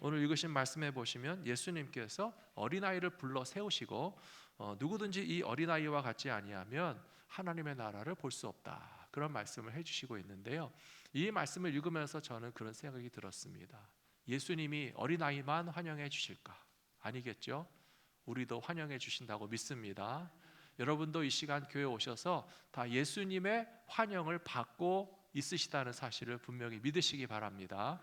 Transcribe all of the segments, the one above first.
오늘 읽으신 말씀해 보시면 예수님께서 어린아이를 불러 세우시고 누구든지 이 어린아이와 같지 아니하면 하나님의 나라를 볼 수 없다, 그런 말씀을 해주시고 있는데요. 이 말씀을 읽으면서 저는 그런 생각이 들었습니다. 예수님이 어린아이만 환영해 주실까? 아니겠죠? 우리도 환영해 주신다고 믿습니다. 여러분도 이 시간 교회 오셔서 다 예수님의 환영을 받고 있으시다는 사실을 분명히 믿으시기 바랍니다.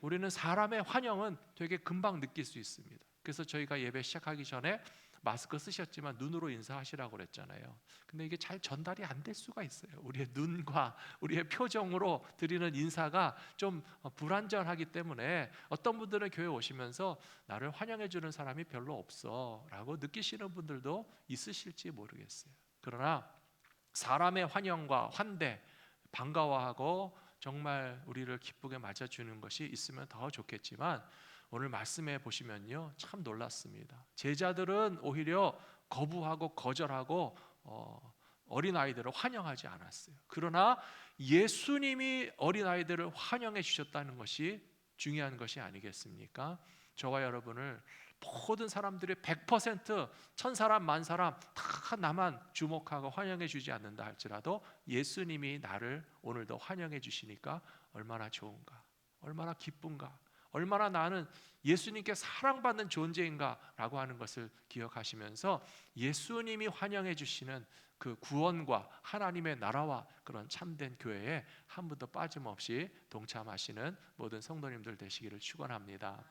우리는 사람의 환영은 되게 금방 느낄 수 있습니다. 그래서 저희가 예배 시작하기 전에 마스크 쓰셨지만 눈으로 인사하시라고 그랬잖아요. 근데 이게 잘 전달이 안 될 수가 있어요. 우리의 눈과 우리의 표정으로 드리는 인사가 좀 불완전하기 때문에 어떤 분들은 교회 오시면서 나를 환영해 주는 사람이 별로 없어 라고 느끼시는 분들도 있으실지 모르겠어요. 그러나 사람의 환영과 환대, 반가워하고 정말 우리를 기쁘게 맞아주는 것이 있으면 더 좋겠지만, 오늘 말씀해 보시면요, 참 놀랐습니다. 제자들은 오히려 거부하고 거절하고 어린아이들을 환영하지 않았어요. 그러나 예수님이 어린아이들을 환영해 주셨다는 것이 중요한 것이 아니겠습니까? 저와 여러분을 모든 사람들이 100% 천사람 만사람 다 나만 주목하고 환영해 주지 않는다 할지라도 예수님이 나를 오늘도 환영해 주시니까 얼마나 좋은가, 얼마나 기쁜가, 얼마나 나는 예수님께 사랑받는 존재인가 라고 하는 것을 기억하시면서 예수님이 환영해 주시는 그 구원과 하나님의 나라와 그런 참된 교회에 한 분도 빠짐없이 동참하시는 모든 성도님들 되시기를 축원합니다.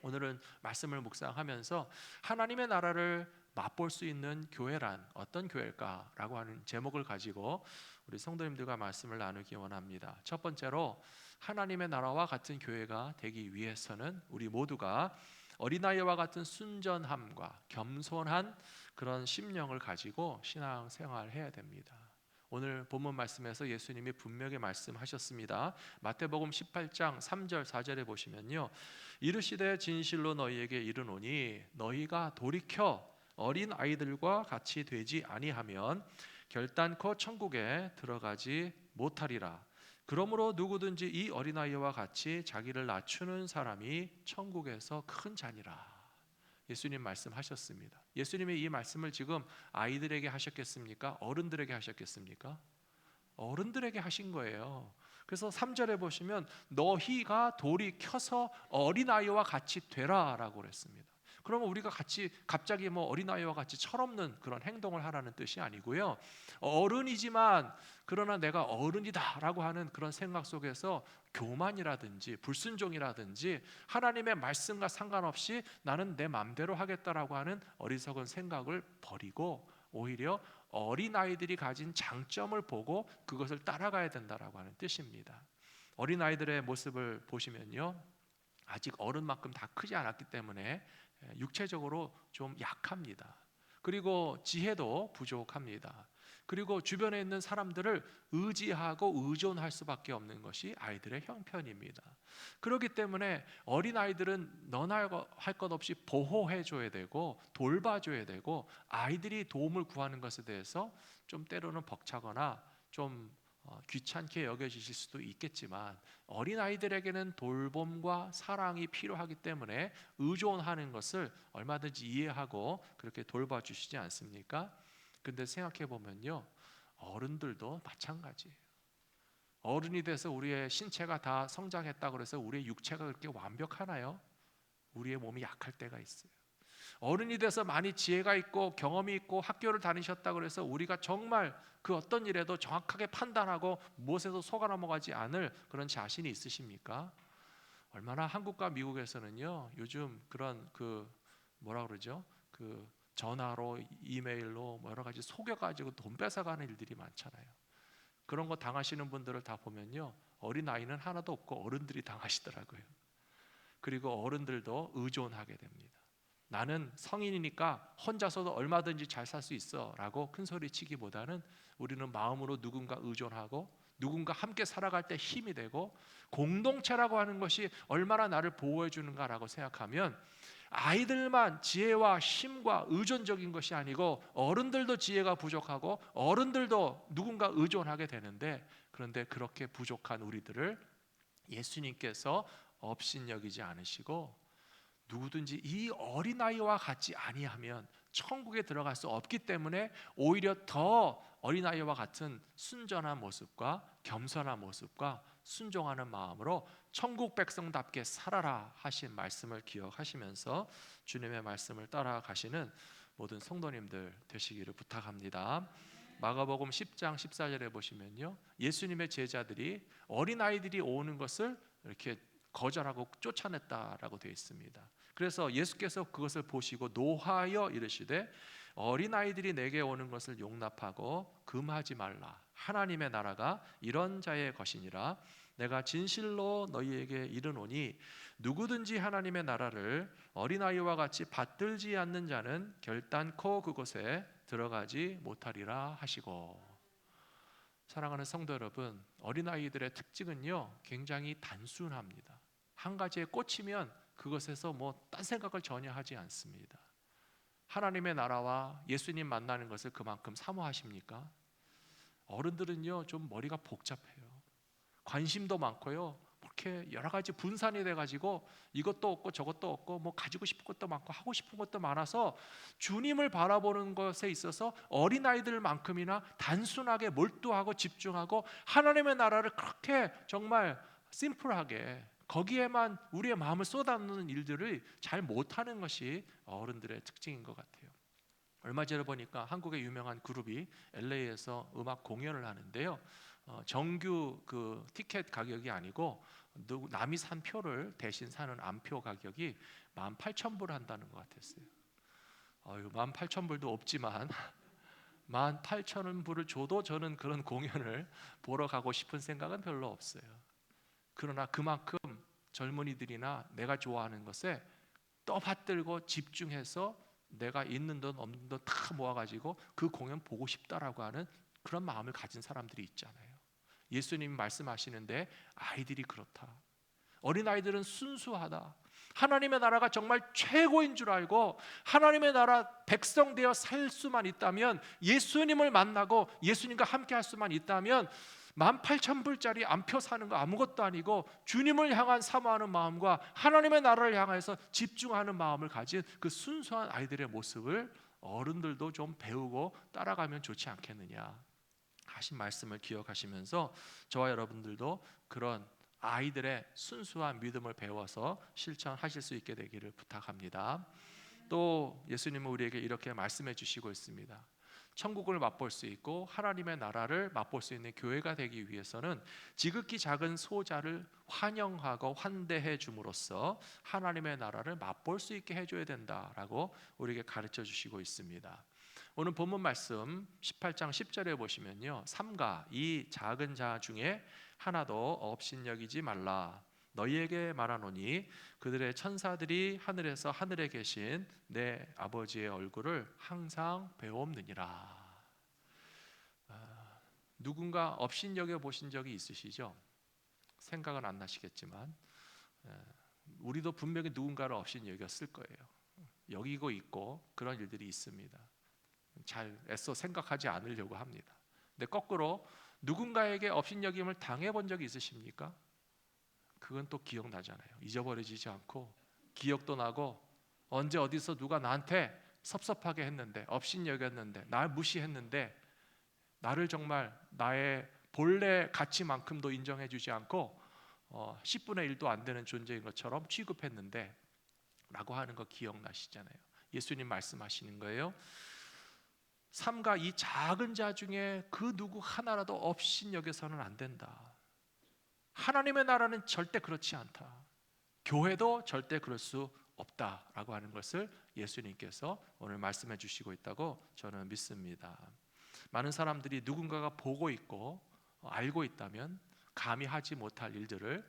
오늘은 말씀을 묵상하면서 하나님의 나라를 맛볼 수 있는 교회란 어떤 교회일까라고 하는 제목을 가지고 우리 성도님들과 말씀을 나누기 원합니다. 첫 번째로, 하나님의 나라와 같은 교회가 되기 위해서는 우리 모두가 어린아이와 같은 순전함과 겸손한 그런 심령을 가지고 신앙생활을 해야 됩니다. 오늘 본문 말씀에서 예수님이 분명히 말씀하셨습니다. 마태복음 18장 3절 4절에 보시면요, 이르시되 진실로 너희에게 이르노니 너희가 돌이켜 어린 아이들과 같이 되지 아니하면 결단코 천국에 들어가지 못하리라. 그러므로 누구든지 이 어린아이와 같이 자기를 낮추는 사람이 천국에서 큰 자니라. 예수님 말씀하셨습니다. 예수님이 이 말씀을 지금 아이들에게 하셨겠습니까? 어른들에게 하셨겠습니까? 어른들에게 하신 거예요. 그래서 3절에 보시면 너희가 돌이켜서 어린아이와 같이 되라 라고 그랬습니다. 그러면 우리가 갑자기 뭐 어린아이와 같이 철없는 그런 행동을 하라는 뜻이 아니고요, 어른이지만 그러나 내가 어른이다 라고 하는 그런 생각 속에서 교만이라든지 불순종이라든지 하나님의 말씀과 상관없이 나는 내 맘대로 하겠다라고 하는 어리석은 생각을 버리고 오히려 어린아이들이 가진 장점을 보고 그것을 따라가야 된다라고 하는 뜻입니다. 어린아이들의 모습을 보시면요, 아직 어른만큼 다 크지 않았기 때문에 육체적으로 좀 약합니다. 그리고 지혜도 부족합니다. 그리고 주변에 있는 사람들을 의지하고 의존할 수밖에 없는 것이 아이들의 형편입니다. 그렇기 때문에 어린아이들은 너나 할 것 없이 보호해줘야 되고 돌봐줘야 되고, 아이들이 도움을 구하는 것에 대해서 좀 때로는 벅차거나 좀 귀찮게 여겨지실 수도 있겠지만, 어린아이들에게는 돌봄과 사랑이 필요하기 때문에 의존하는 것을 얼마든지 이해하고 그렇게 돌봐주시지 않습니까? 근데 생각해 보면요, 어른들도 마찬가지예요. 어른이 돼서 우리의 신체가 다 성장했다고 그래서 우리의 육체가 그렇게 완벽하나요? 우리의 몸이 약할 때가 있어요. 어른이 돼서 많이 지혜가 있고 경험이 있고 학교를 다니셨다고 해서 우리가 정말 그 어떤 일에도 정확하게 판단하고 무엇에도 속아 넘어가지 않을 그런 자신이 있으십니까? 얼마나 한국과 미국에서는요, 요즘 그런 뭐라 그러죠? 전화로 이메일로 여러 가지 속여가지고 돈 뺏어가는 일들이 많잖아요. 그런 거 당하시는 분들을 다 보면요, 어린 아이는 하나도 없고 어른들이 당하시더라고요. 그리고 어른들도 의존하게 됩니다. 나는 성인이니까 혼자서도 얼마든지 잘 살 수 있어 라고 큰소리 치기보다는 우리는 마음으로 누군가 의존하고 누군가 함께 살아갈 때 힘이 되고, 공동체라고 하는 것이 얼마나 나를 보호해 주는가 라고 생각하면 아이들만 지혜와 힘과 의존적인 것이 아니고 어른들도 지혜가 부족하고 어른들도 누군가 의존하게 되는데, 그런데 그렇게 부족한 우리들을 예수님께서 업신여기지 않으시고 누구든지 이 어린아이와 같지 아니하면 천국에 들어갈 수 없기 때문에 오히려 더 어린아이와 같은 순전한 모습과 겸손한 모습과 순종하는 마음으로 천국 백성답게 살아라 하신 말씀을 기억하시면서 주님의 말씀을 따라가시는 모든 성도님들 되시기를 부탁합니다. 마가복음 10장 14절에 보시면요, 예수님의 제자들이 어린아이들이 오는 것을 이렇게 거절하고 쫓아냈다라고 되어 있습니다. 그래서 예수께서 그것을 보시고 노하여 이르시되 어린아이들이 내게 오는 것을 용납하고 금하지 말라. 하나님의 나라가 이런 자의 것이니라. 내가 진실로 너희에게 이르노니 누구든지 하나님의 나라를 어린아이와 같이 받들지 않는 자는 결단코 그곳에 들어가지 못하리라 하시고. 사랑하는 성도 여러분, 어린아이들의 특징은요 굉장히 단순합니다. 한 가지에 꽂히면 그것에서 딴 생각을 전혀 하지 않습니다. 하나님의 나라와 예수님 만나는 것을 그만큼 사모하십니까? 어른들은요 좀 머리가 복잡해요. 관심도 많고요, 이렇게 여러 가지 분산이 돼가지고 이것도 없고 저것도 없고 가지고 싶은 것도 많고 하고 싶은 것도 많아서 주님을 바라보는 것에 있어서 어린아이들만큼이나 단순하게 몰두하고 집중하고 하나님의 나라를 그렇게 정말 심플하게 거기에만 우리의 마음을 쏟아놓는 일들을 잘 못하는 것이 어른들의 특징인 것 같아요. 얼마 전에 보니까 한국의 유명한 그룹이 LA에서 음악 공연을 하는데요, 정규 그 티켓 가격이 아니고 남이 산 표를 대신 사는 암표 가격이 18,000불 한다는 것 같았어요. 18,000불도 없지만 18,000불을 줘도 저는 그런 공연을 보러 가고 싶은 생각은 별로 없어요. 그러나 그만큼 젊은이들이나 내가 좋아하는 것에 떠받들고 집중해서 내가 있는 돈 없는 돈 다 모아가지고 그 공연 보고 싶다라고 하는 그런 마음을 가진 사람들이 있잖아요. 예수님 말씀하시는데 아이들이 그렇다. 어린아이들은 순수하다. 하나님의 나라가 정말 최고인 줄 알고 하나님의 나라 백성 되어 살 수만 있다면, 예수님을 만나고 예수님과 함께 할 수만 있다면 18,000불짜리 암표 사는 거 아무것도 아니고 주님을 향한 사모하는 마음과 하나님의 나라를 향해서 집중하는 마음을 가진 그 순수한 아이들의 모습을 어른들도 좀 배우고 따라가면 좋지 않겠느냐 하신 말씀을 기억하시면서 저와 여러분들도 그런 아이들의 순수한 믿음을 배워서 실천하실 수 있게 되기를 부탁합니다. 또 예수님은 우리에게 이렇게 말씀해 주시고 있습니다. 천국을 맛볼 수 있고 하나님의 나라를 맛볼 수 있는 교회가 되기 위해서는 지극히 작은 소자를 환영하고 환대해 줌으로써 하나님의 나라를 맛볼 수 있게 해줘야 된다라고 우리에게 가르쳐 주시고 있습니다. 오늘 본문 말씀 18장 10절에 보시면요, 삼가 이 작은 자 중에 하나도 업신여기지 말라. 너희에게 말하노니 그들의 천사들이 하늘에서 하늘에 계신 내 아버지의 얼굴을 항상 배옵느니라. 누군가 업신여겨 보신 적이 있으시죠? 생각은 안 나시겠지만 우리도 분명히 누군가를 업신여겼을 거예요. 여기고 있고 그런 일들이 있습니다. 잘 애써 생각하지 않으려고 합니다. 근데 거꾸로 누군가에게 업신여김을 당해본 적이 있으십니까? 그건 또 기억나잖아요. 잊어버리지 않고 기억도 나고, 언제 어디서 누가 나한테 섭섭하게 했는데, 업신여겼는데, 날 무시했는데, 나를 정말 나의 본래 가치만큼도 인정해주지 않고 10분의 1도 안 되는 존재인 것처럼 취급했는데 라고 하는 거 기억나시잖아요. 예수님 말씀하시는 거예요. 삼가 이 작은 자 중에 그 누구 하나라도 업신여겨서는 안 된다. 하나님의 나라는 절대 그렇지 않다. 교회도 절대 그럴 수 없다라고 하는 것을 예수님께서 오늘 말씀해 주시고 있다고 저는 믿습니다. 많은 사람들이 누군가가 보고 있고 알고 있다면 감히 하지 못할 일들을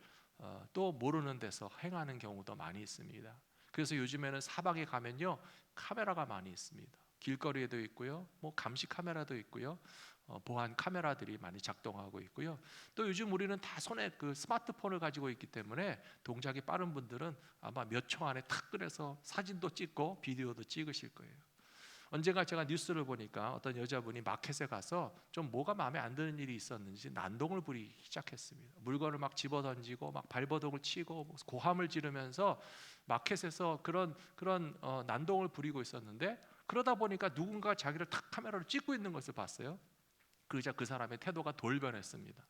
또 모르는 데서 행하는 경우도 많이 있습니다. 그래서 요즘에는 사방에 가면요, 카메라가 많이 있습니다. 길거리에도 있고요, 감시 카메라도 있고요, 보안 카메라들이 많이 작동하고 있고요. 또 요즘 우리는 다 손에 그 스마트폰을 가지고 있기 때문에 동작이 빠른 분들은 아마 몇 초 안에 탁 꺼내서 사진도 찍고 비디오도 찍으실 거예요. 언젠가 제가 뉴스를 보니까 어떤 여자분이 마켓에 가서 좀 뭐가 마음에 안 드는 일이 있었는지 난동을 부리기 시작했습니다. 물건을 막 집어던지고 막 발버둥을 치고 고함을 지르면서 마켓에서 그런 난동을 부리고 있었는데, 그러다 보니까 누군가 자기를 탁 카메라로 찍고 있는 것을 봤어요. 그러자 그 사람의 태도가 돌변했습니다.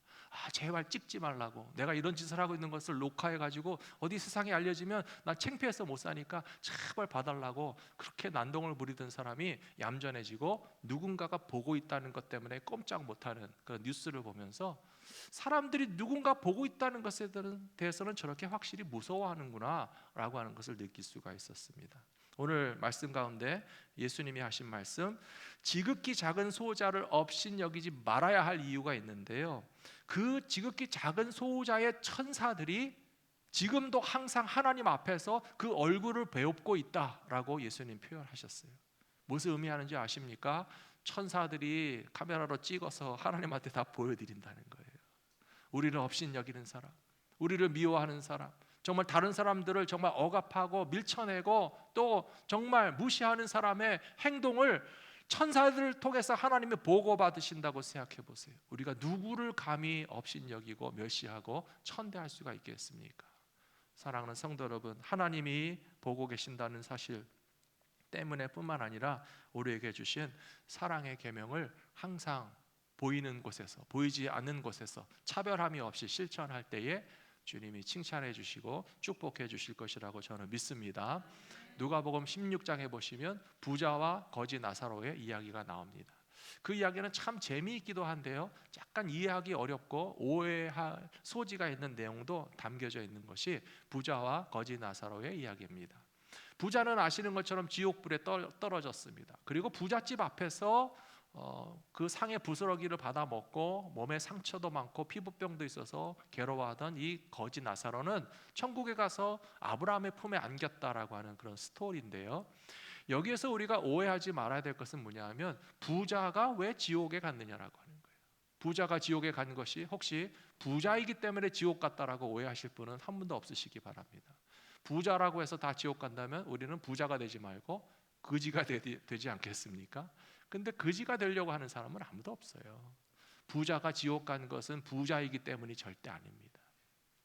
제발 찍지 말라고, 내가 이런 짓을 하고 있는 것을 녹화해가지고 어디 세상에 알려지면 나 창피해서 못 사니까 제발 봐달라고, 그렇게 난동을 부리던 사람이 얌전해지고 누군가가 보고 있다는 것 때문에 꼼짝 못하는 그런 뉴스를 보면서, 사람들이 누군가 보고 있다는 것에 대해서는 저렇게 확실히 무서워하는구나 라고 하는 것을 느낄 수가 있었습니다. 오늘 말씀 가운데 예수님이 하신 말씀, 지극히 작은 소자를 업신여기지 말아야 할 이유가 있는데요, 그 지극히 작은 소자의 천사들이 지금도 항상 하나님 앞에서 그 얼굴을 배웁고 있다라고 예수님 표현하셨어요. 무슨 의미하는지 아십니까? 천사들이 카메라로 찍어서 하나님한테 다 보여드린다는 거예요. 우리를 업신여기는 사람, 우리를 미워하는 사람, 정말 다른 사람들을 정말 억압하고 밀쳐내고 또 정말 무시하는 사람의 행동을 천사들을 통해서 하나님이 보고받으신다고 생각해 보세요. 우리가 누구를 감히 업신여기고 멸시하고 천대할 수가 있겠습니까? 사랑하는 성도 여러분, 하나님이 보고 계신다는 사실 때문에 뿐만 아니라 우리에게 주신 사랑의 계명을 항상 보이는 곳에서, 보이지 않는 곳에서 차별함이 없이 실천할 때에 주님이 칭찬해 주시고 축복해 주실 것이라고 저는 믿습니다. 누가복음 16장에 보시면 부자와 거지 나사로의 이야기가 나옵니다. 그 이야기는 참 재미있기도 한데요, 약간 이해하기 어렵고 오해할 소지가 있는 내용도 담겨져 있는 것이 부자와 거지 나사로의 이야기입니다. 부자는 아시는 것처럼 지옥불에 떨어졌습니다. 그리고 부잣집 앞에서 그 상의 부스러기를 받아 먹고 몸에 상처도 많고 피부병도 있어서 괴로워하던 이 거지 나사로는 천국에 가서 아브라함의 품에 안겼다라고 하는 그런 스토리인데요, 여기에서 우리가 오해하지 말아야 될 것은 뭐냐면, 부자가 왜 지옥에 갔느냐라고 하는 거예요. 부자가 지옥에 간 것이 혹시 부자이기 때문에 지옥 갔다라고 오해하실 분은 한 분도 없으시기 바랍니다. 부자라고 해서 다 지옥 간다면 우리는 부자가 되지 말고 거지가 되지 않겠습니까? 근데 거지가 되려고 하는 사람은 아무도 없어요. 부자가 지옥 간 것은 부자이기 때문이 절대 아닙니다.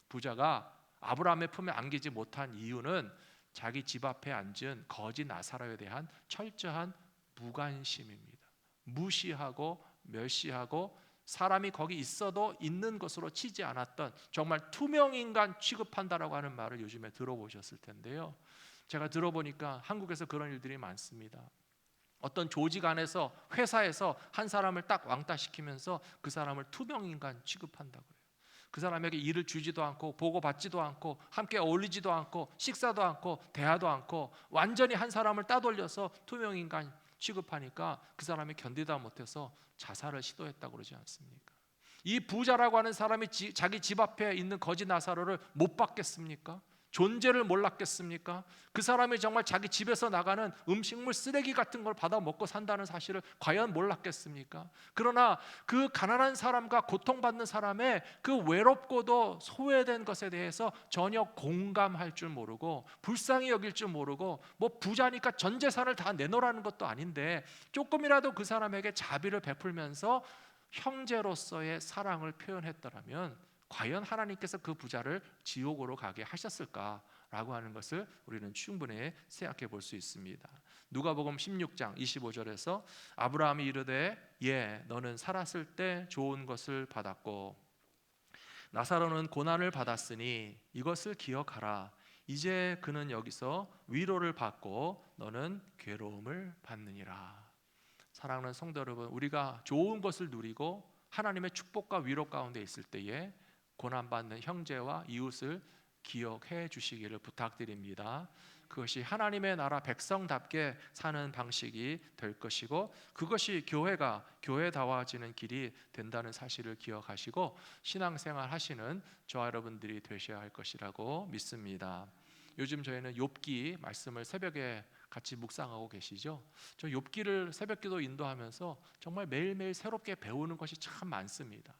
부자가 아브라함의 품에 안기지 못한 이유는 자기 집 앞에 앉은 거지 나사로에 대한 철저한 무관심입니다. 무시하고 멸시하고 사람이 거기 있어도 있는 것으로 치지 않았던, 정말 투명인간 취급한다라고 하는 말을 요즘에 들어보셨을 텐데요, 제가 들어보니까 한국에서 그런 일들이 많습니다. 어떤 조직 안에서, 회사에서 한 사람을 딱 왕따시키면서 그 사람을 투명인간 취급한다고 해요. 그 사람에게 일을 주지도 않고 보고받지도 않고 함께 어울리지도 않고 식사도 않고 대화도 않고 완전히 한 사람을 따돌려서 투명인간 취급하니까 그 사람이 견디다 못해서 자살을 시도했다고 그러지 않습니까? 이 부자라고 하는 사람이 자기 집 앞에 있는 거지 나사로를 못 봤겠습니까? 존재를 몰랐겠습니까? 그 사람이 정말 자기 집에서 나가는 음식물 쓰레기 같은 걸 받아 먹고 산다는 사실을 과연 몰랐겠습니까? 그러나 그 가난한 사람과 고통받는 사람의 그 외롭고도 소외된 것에 대해서 전혀 공감할 줄 모르고 불쌍히 여길 줄 모르고, 뭐 부자니까 전 재산을 다 내놓으라는 것도 아닌데 조금이라도 그 사람에게 자비를 베풀면서 형제로서의 사랑을 표현했더라면 과연 하나님께서 그 부자를 지옥으로 가게 하셨을까라고 하는 것을 우리는 충분히 생각해 볼 수 있습니다. 누가복음 16장 25절에서 아브라함이 이르되 너는 살았을 때 좋은 것을 받았고 나사로는 고난을 받았으니 이것을 기억하라. 이제 그는 여기서 위로를 받고 너는 괴로움을 받느니라. 사랑하는 성도 여러분, 우리가 좋은 것을 누리고 하나님의 축복과 위로 가운데 있을 때에 고난받는 형제와 이웃을 기억해 주시기를 부탁드립니다. 그것이 하나님의 나라 백성답게 사는 방식이 될 것이고, 그것이 교회다워지는 길이 된다는 사실을 기억하시고 신앙생활 하시는 저와 여러분들이 되셔야 할 것이라고 믿습니다. 요즘 저희는 욥기 말씀을 새벽에 같이 묵상하고 계시죠? 저 욥기를 새벽기도 인도하면서 정말 매일매일 새롭게 배우는 것이 참 많습니다.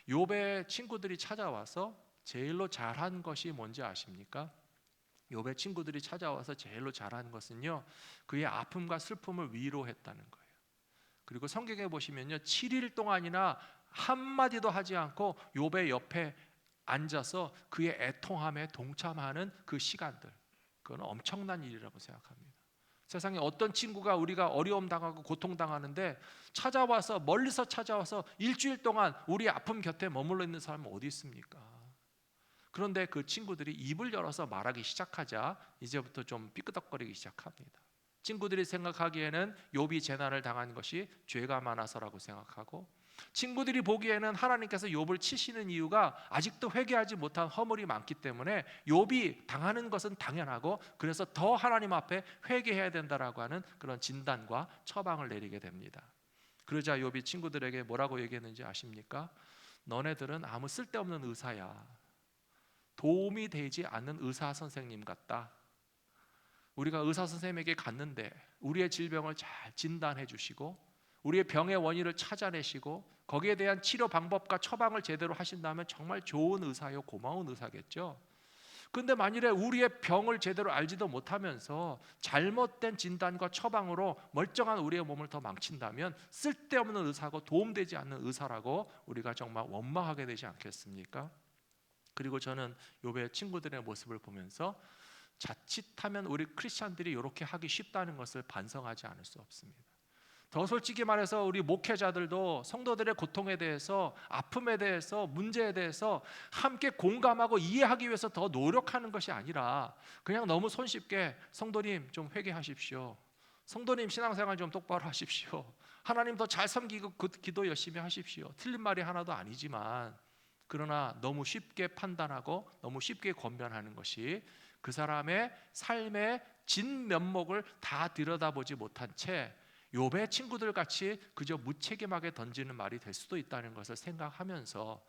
욥의 친구들이 찾아와서 제일로 잘한 것이 뭔지 아십니까? 욥의 친구들이 찾아와서 제일로 잘하는 것은요, 그의 아픔과 슬픔을 위로했다는 거예요. 그리고 성경에 보시면요, 7일 동안이나 한마디도 하지 않고 욥의 옆에 앉아서 그의 애통함에 동참하는 그 시간들, 그건 엄청난 일이라고 생각합니다. 세상에 어떤 친구가 우리가 어려움 당하고 고통 당하는데 찾아와서, 멀리서 찾아와서 일주일 동안 우리 아픔 곁에 머물러 있는 사람은 어디 있습니까? 그런데 그 친구들이 입을 열어서 말하기 시작하자 이제부터 좀 삐끄덕거리기 시작합니다. 친구들이 생각하기에는 욥이 재난을 당한 것이 죄가 많아서라고 생각하고, 친구들이 보기에는 하나님께서 욥을 치시는 이유가 아직도 회개하지 못한 허물이 많기 때문에 욥이 당하는 것은 당연하고, 그래서 더 하나님 앞에 회개해야 된다라고 하는 그런 진단과 처방을 내리게 됩니다. 그러자 욥이 친구들에게 뭐라고 얘기했는지 아십니까? 너네들은 아무 쓸데없는 의사야. 도움이 되지 않는 의사 선생님 같다. 우리가 의사 선생님에게 갔는데 우리의 질병을 잘 진단해 주시고 우리의 병의 원인을 찾아내시고 거기에 대한 치료 방법과 처방을 제대로 하신다면 정말 좋은 의사요, 고마운 의사겠죠. 그런데 만일에 우리의 병을 제대로 알지도 못하면서 잘못된 진단과 처방으로 멀쩡한 우리의 몸을 더 망친다면 쓸데없는 의사고 도움되지 않는 의사라고 우리가 정말 원망하게 되지 않겠습니까? 그리고 저는 욥의 친구들의 모습을 보면서 자칫하면 우리 크리스찬들이 이렇게 하기 쉽다는 것을 반성하지 않을 수 없습니다. 더 솔직히 말해서 우리 목회자들도 성도들의 고통에 대해서, 아픔에 대해서, 문제에 대해서 함께 공감하고 이해하기 위해서 더 노력하는 것이 아니라 그냥 너무 손쉽게 성도님 좀 회개하십시오, 성도님 신앙생활 좀 똑바로 하십시오, 하나님 더 잘 섬기고 기도 열심히 하십시오, 틀린 말이 하나도 아니지만, 그러나 너무 쉽게 판단하고 너무 쉽게 권면하는 것이 그 사람의 삶의 진면목을 다 들여다보지 못한 채 욥의 친구들 같이 그저 무책임하게 던지는 말이 될 수도 있다는 것을 생각하면서,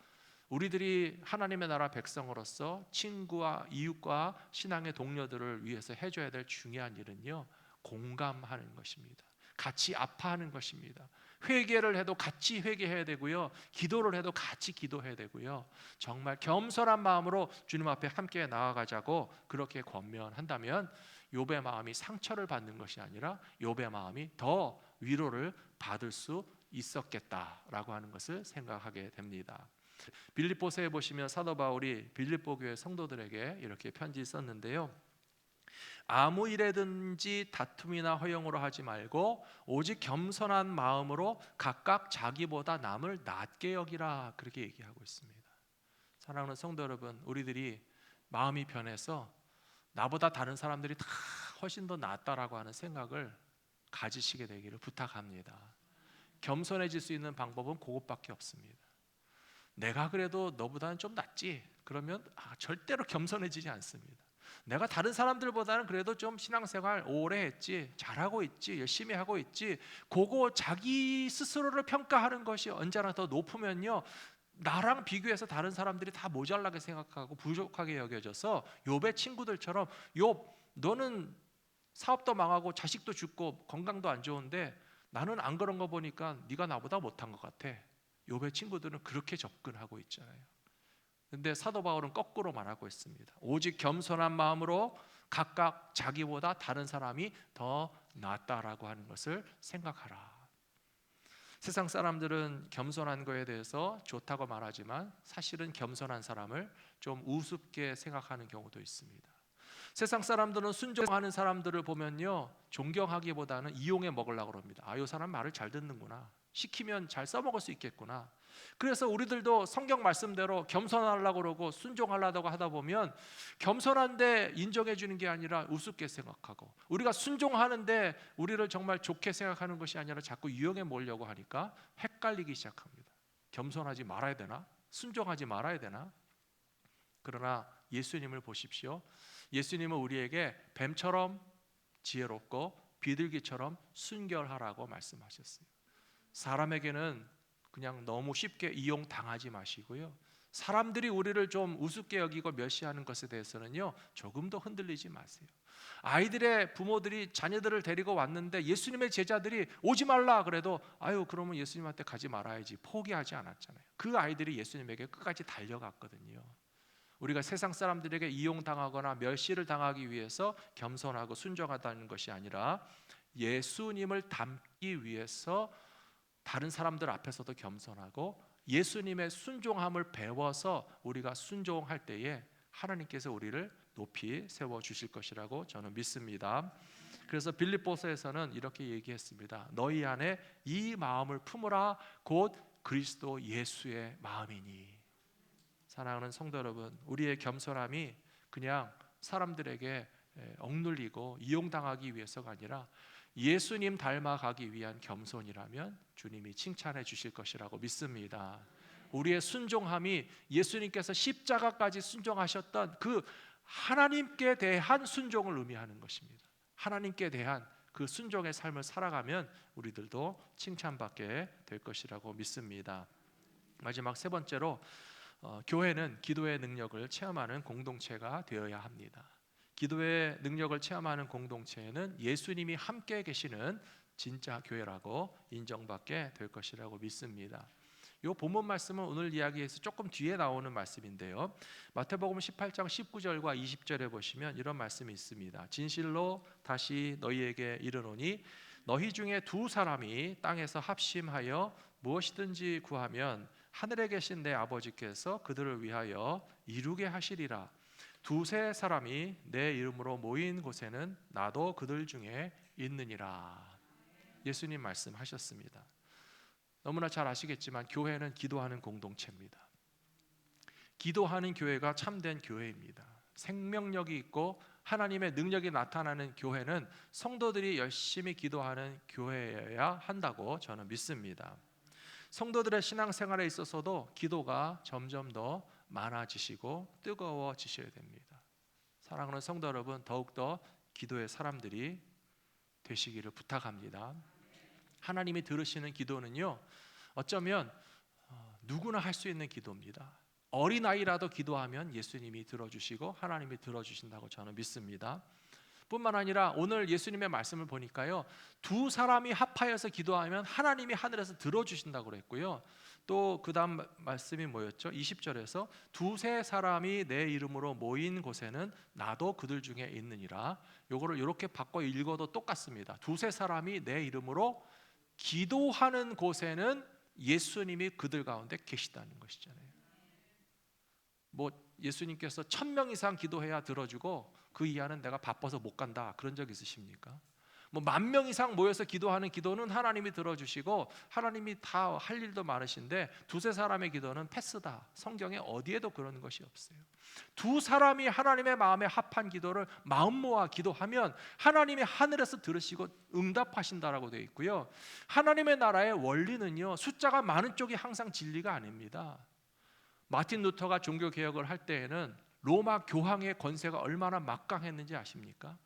우리들이 하나님의 나라 백성으로서 친구와 이웃과 신앙의 동료들을 위해서 해줘야 될 중요한 일은요, 공감하는 것입니다. 같이 아파하는 것입니다. 회개를 해도 같이 회개해야 되고요, 기도를 해도 같이 기도해야 되고요, 정말 겸손한 마음으로 주님 앞에 함께 나아가자고 그렇게 권면한다면 욥의 마음이 상처를 받는 것이 아니라 욥의 마음이 더 위로를 받을 수 있었겠다라고 하는 것을 생각하게 됩니다. 빌립보서에 보시면 사도 바울이 빌립보 교회 성도들에게 이렇게 편지 썼는데요, 아무 일에든지 다툼이나 허용으로 하지 말고 오직 겸손한 마음으로 각각 자기보다 남을 낮게 여기라, 그렇게 얘기하고 있습니다. 사랑하는 성도 여러분, 우리들이 마음이 변해서 나보다 다른 사람들이 다 훨씬 더 낫다라고 하는 생각을 가지시게 되기를 부탁합니다. 겸손해질 수 있는 방법은 그것밖에 없습니다. 내가 그래도 너보다는 좀 낫지, 그러면 절대로 겸손해지지 않습니다. 내가 다른 사람들보다는 그래도 좀 신앙생활 오래 했지, 잘하고 있지, 열심히 하고 있지, 그거 자기 스스로를 평가하는 것이 언제나 더 높으면요, 나랑 비교해서 다른 사람들이 다 모자라게 생각하고 부족하게 여겨져서 욥의 친구들처럼, 욥 너는 사업도 망하고 자식도 죽고 건강도 안 좋은데 나는 안 그런 거 보니까 네가 나보다 못한 것 같아. 욥의 친구들은 그렇게 접근하고 있잖아요. 근데 사도 바울은 거꾸로 말하고 있습니다. 오직 겸손한 마음으로 각각 자기보다 다른 사람이 더 낫다라고 하는 것을 생각하라. 세상 사람들은 겸손한 거에 대해서 좋다고 말하지만 사실은 겸손한 사람을 좀 우습게 생각하는 경우도 있습니다. 세상 사람들은 순종하는 사람들을 보면요, 존경하기보다는 이용해 먹으려고 합니다. 이 사람 말을 잘 듣는구나, 시키면 잘 써먹을 수 있겠구나. 그래서 우리들도 성경 말씀대로 겸손하려고 그러고 순종하려고 하다 보면 겸손한데 인정해 주는 게 아니라 우습게 생각하고, 우리가 순종하는데 우리를 정말 좋게 생각하는 것이 아니라 자꾸 유형에 몰려고 하니까 헷갈리기 시작합니다. 겸손하지 말아야 되나? 순종하지 말아야 되나? 그러나 예수님을 보십시오. 예수님은 우리에게 뱀처럼 지혜롭고 비둘기처럼 순결하라고 말씀하셨어요. 사람에게는 그냥 너무 쉽게 이용당하지 마시고요, 사람들이 우리를 좀 우습게 여기고 멸시하는 것에 대해서는요, 조금 더 흔들리지 마세요. 아이들의 부모들이 자녀들을 데리고 왔는데 예수님의 제자들이 오지 말라 그래도 그러면 예수님한테 가지 말아야지, 포기하지 않았잖아요. 그 아이들이 예수님에게 끝까지 달려갔거든요. 우리가 세상 사람들에게 이용당하거나 멸시를 당하기 위해서 겸손하고 순종하다는 것이 아니라 예수님을 닮기 위해서 다른 사람들 앞에서도 겸손하고 예수님의 순종함을 배워서 우리가 순종할 때에 하나님께서 우리를 높이 세워주실 것이라고 저는 믿습니다. 그래서 빌립보서에서는 이렇게 얘기했습니다. 너희 안에 이 마음을 품으라 곧 그리스도 예수의 마음이니. 사랑하는 성도 여러분, 우리의 겸손함이 그냥 사람들에게 억눌리고 이용당하기 위해서가 아니라 예수님 닮아가기 위한 겸손이라면 주님이 칭찬해 주실 것이라고 믿습니다. 우리의 순종함이 예수님께서 십자가까지 순종하셨던 그 하나님께 대한 순종을 의미하는 것입니다. 하나님께 대한 그 순종의 삶을 살아가면 우리들도 칭찬받게 될 것이라고 믿습니다. 마지막 세 번째로 교회는 기도의 능력을 체험하는 공동체가 되어야 합니다. 기도의 능력을 체험하는 공동체에는 예수님이 함께 계시는 진짜 교회라고 인정받게 될 것이라고 믿습니다. 이 본문 말씀은 오늘 이야기에서 조금 뒤에 나오는 말씀인데요. 마태복음 18장 19절과 20절에 보시면 이런 말씀이 있습니다. 진실로 다시 너희에게 이르노니 너희 중에 두 사람이 땅에서 합심하여 무엇이든지 구하면 하늘에 계신 내 아버지께서 그들을 위하여 이루게 하시리라. 두세 사람이 내 이름으로 모인 곳에는 나도 그들 중에 있느니라. 예수님 말씀하셨습니다. 너무나 잘 아시겠지만 교회는 기도하는 공동체입니다. 기도하는 교회가 참된 교회입니다. 생명력이 있고 하나님의 능력이 나타나는 교회는 성도들이 열심히 기도하는 교회여야 한다고 저는 믿습니다. 성도들의 신앙생활에 있어서도 기도가 점점 더 많아지시고 뜨거워지셔야 됩니다. 사랑하는 성도 여러분, 더욱더 기도의 사람들이 되시기를 부탁합니다. 하나님이 들으시는 기도는요, 어쩌면 누구나 할 수 있는 기도입니다. 어린아이라도 기도하면 예수님이 들어주시고 하나님이 들어주신다고 저는 믿습니다. 뿐만 아니라 오늘 예수님의 말씀을 보니까요, 두 사람이 합하여서 기도하면 하나님이 하늘에서 들어주신다고 그랬고요. 또 그 다음 말씀이 뭐였죠? 20절에서 두세 사람이 내 이름으로 모인 곳에는 나도 그들 중에 있느니라. 요거를 이렇게 바꿔 읽어도 똑같습니다. 두세 사람이 내 이름으로 기도하는 곳에는 예수님이 그들 가운데 계시다는 것이잖아요. 뭐 예수님께서 1000명 이상 기도해야 들어주고 그 이하는 내가 바빠서 못 간다, 그런 적 있으십니까? 뭐 10,000명 이상 모여서 기도하는 기도는 하나님이 들어주시고 하나님이 다 할 일도 많으신데 두세 사람의 기도는 패스다. 성경에 어디에도 그런 것이 없어요. 두 사람이 하나님의 마음에 합한 기도를 마음 모아 기도하면 하나님이 하늘에서 들으시고 응답하신다라고 되어 있고요. 하나님의 나라의 원리는요, 숫자가 많은 쪽이 항상 진리가 아닙니다. 마틴 루터가 종교개혁을 할 때에는 로마 교황의 권세가 얼마나 막강했는지 아십니까?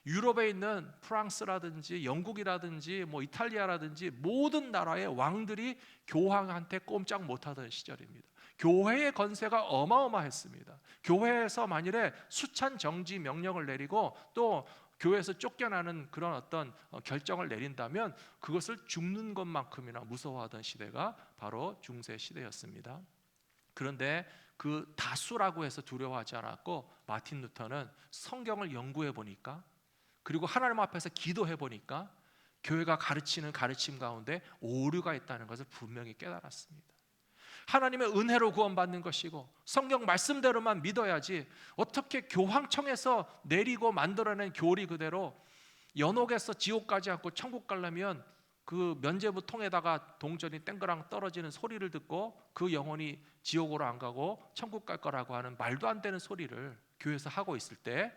유럽에 있는 프랑스라든지 영국이라든지 뭐 이탈리아라든지 모든 나라의 왕들이 교황한테 꼼짝 못하던 시절입니다. 교회의 권세가 어마어마했습니다. 교회에서 만일에 수찬 정지 명령을 내리고 또 교회에서 쫓겨나는 그런 어떤 결정을 내린다면 그것을 죽는 것만큼이나 무서워하던 시대가 바로 중세 시대였습니다. 그런데 그 다수라고 해서 두려워하지 않았고, 마틴 루터는 성경을 연구해 보니까, 그리고 하나님 앞에서 기도해 보니까 교회가 가르치는 가르침 가운데 오류가 있다는 것을 분명히 깨달았습니다. 하나님의 은혜로 구원받는 것이고 성경 말씀대로만 믿어야지, 어떻게 교황청에서 내리고 만들어낸 교리 그대로 연옥에서 지옥 가지 않고 천국 가려면 그 면죄부 통에다가 동전이 땡그랑 떨어지는 소리를 듣고 그 영혼이 지옥으로 안 가고 천국 갈 거라고 하는 말도 안 되는 소리를 교회에서 하고 있을 때,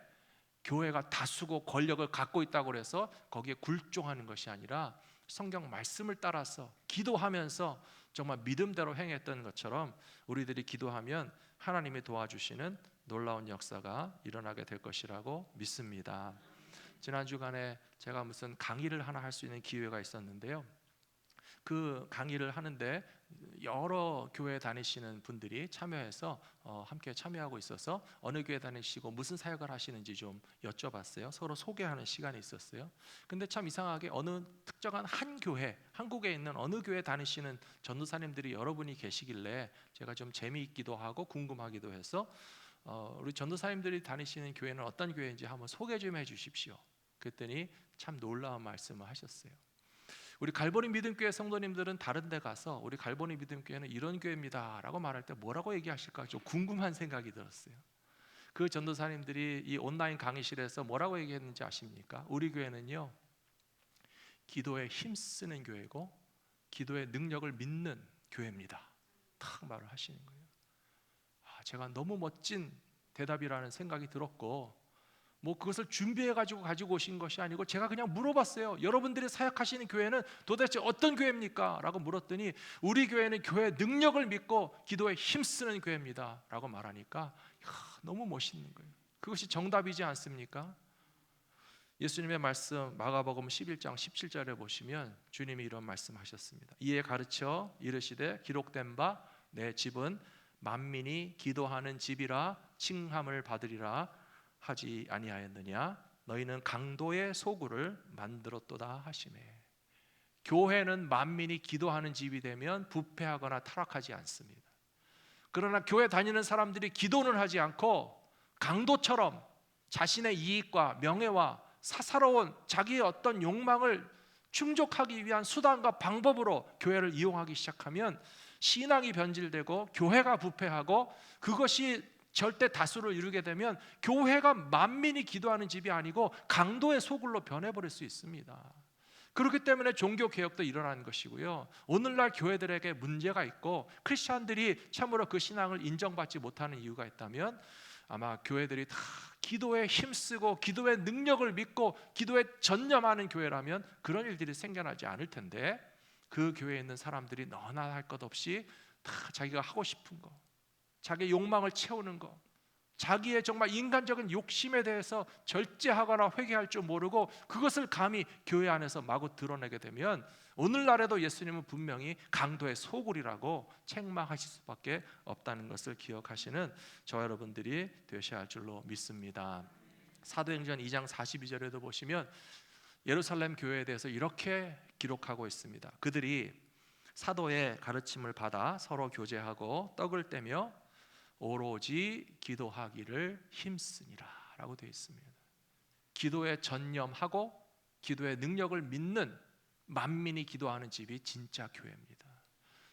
교회가 다수고 권력을 갖고 있다고 해서 거기에 굴종하는 것이 아니라 성경 말씀을 따라서 기도하면서 정말 믿음대로 행했던 것처럼 우리들이 기도하면 하나님이 도와주시는 놀라운 역사가 일어나게 될 것이라고 믿습니다. 지난 주간에 제가 무슨 강의를 하나 할 수 있는 기회가 있었는데요. 그 강의를 하는데 여러 교회 다니시는 분들이 참여해서 함께 참여하고 있어서 어느 교회 다니시고 무슨 사역을 하시는지 좀 여쭤봤어요. 서로 소개하는 시간이 있었어요. 근데 참 이상하게 어느 특정한 한 교회, 한국에 있는 어느 교회 다니시는 전도사님들이 여러분이 계시길래 제가 좀 재미있기도 하고 궁금하기도 해서 우리 전도사님들이 다니시는 교회는 어떤 교회인지 한번 소개 좀 해주십시오. 그랬더니 참 놀라운 말씀을 하셨어요. 우리 갈보리 믿음교회 성도님들은 다른 데 가서 우리 갈보리 믿음교회는 이런 교회입니다 라고 말할 때 뭐라고 얘기하실까 좀 궁금한 생각이 들었어요. 그 전도사님들이 이 온라인 강의실에서 뭐라고 얘기했는지 아십니까? 우리 교회는요, 기도에 힘쓰는 교회고 기도의 능력을 믿는 교회입니다. 탁 말을 하시는 거예요. 제가 너무 멋진 대답이라는 생각이 들었고, 뭐 그것을 준비해 가지고 오신 것이 아니고 제가 그냥 물어봤어요. 여러분들이 사역하시는 교회는 도대체 어떤 교회입니까? 라고 물었더니 우리 교회는 교회의 능력을 믿고 기도에 힘쓰는 교회입니다 라고 말하니까 너무 멋있는 거예요. 그것이 정답이지 않습니까? 예수님의 말씀 마가복음 11장 17절에 보시면 주님이 이런 말씀하셨습니다. 이에 가르쳐 이르시되 기록된 바 내 집은 만민이 기도하는 집이라 칭함을 받으리라 하지 아니하였느냐? 너희는 강도의 소굴을 만들었도다 하시매. 교회는 만민이 기도하는 집이 되면 부패하거나 타락하지 않습니다. 그러나 교회 다니는 사람들이 기도는 하지 않고 강도처럼 자신의 이익과 명예와 사사로운 자기의 어떤 욕망을 충족하기 위한 수단과 방법으로 교회를 이용하기 시작하면 신앙이 변질되고 교회가 부패하고 그것이 절대 다수를 이루게 되면 교회가 만민이 기도하는 집이 아니고 강도의 소굴로 변해버릴 수 있습니다. 그렇기 때문에 종교개혁도 일어나는 것이고요, 오늘날 교회들에게 문제가 있고 크리스찬들이 참으로 그 신앙을 인정받지 못하는 이유가 있다면 아마 교회들이 다 기도에 힘쓰고 기도의 능력을 믿고 기도에 전념하는 교회라면 그런 일들이 생겨나지 않을 텐데, 그 교회에 있는 사람들이 너나 할 것 없이 다 자기가 하고 싶은 거, 자기의 욕망을 채우는 것, 자기의 정말 인간적인 욕심에 대해서 절제하거나 회개할 줄 모르고 그것을 감히 교회 안에서 마구 드러내게 되면 오늘날에도 예수님은 분명히 강도의 소굴이라고 책망하실 수밖에 없다는 것을 기억하시는 저와 여러분들이 되셔야 할 줄로 믿습니다. 사도행전 2장 42절에도 보시면 예루살렘 교회에 대해서 이렇게 기록하고 있습니다. 그들이 사도의 가르침을 받아 서로 교제하고 떡을 떼며 오로지 기도하기를 힘쓰니라 라고 되어 있습니다. 기도에 전념하고 기도의 능력을 믿는 만민이 기도하는 집이 진짜 교회입니다.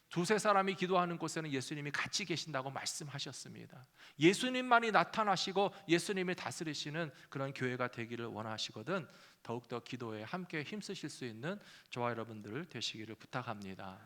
두세 사람이 기도하는 곳에는 예수님이 같이 계신다고 말씀하셨습니다. 예수님만이 나타나시고 예수님이 다스리시는 그런 교회가 되기를 원하시거든 더욱더 기도에 함께 힘쓰실 수 있는 저와 여러분들 되시기를 부탁합니다.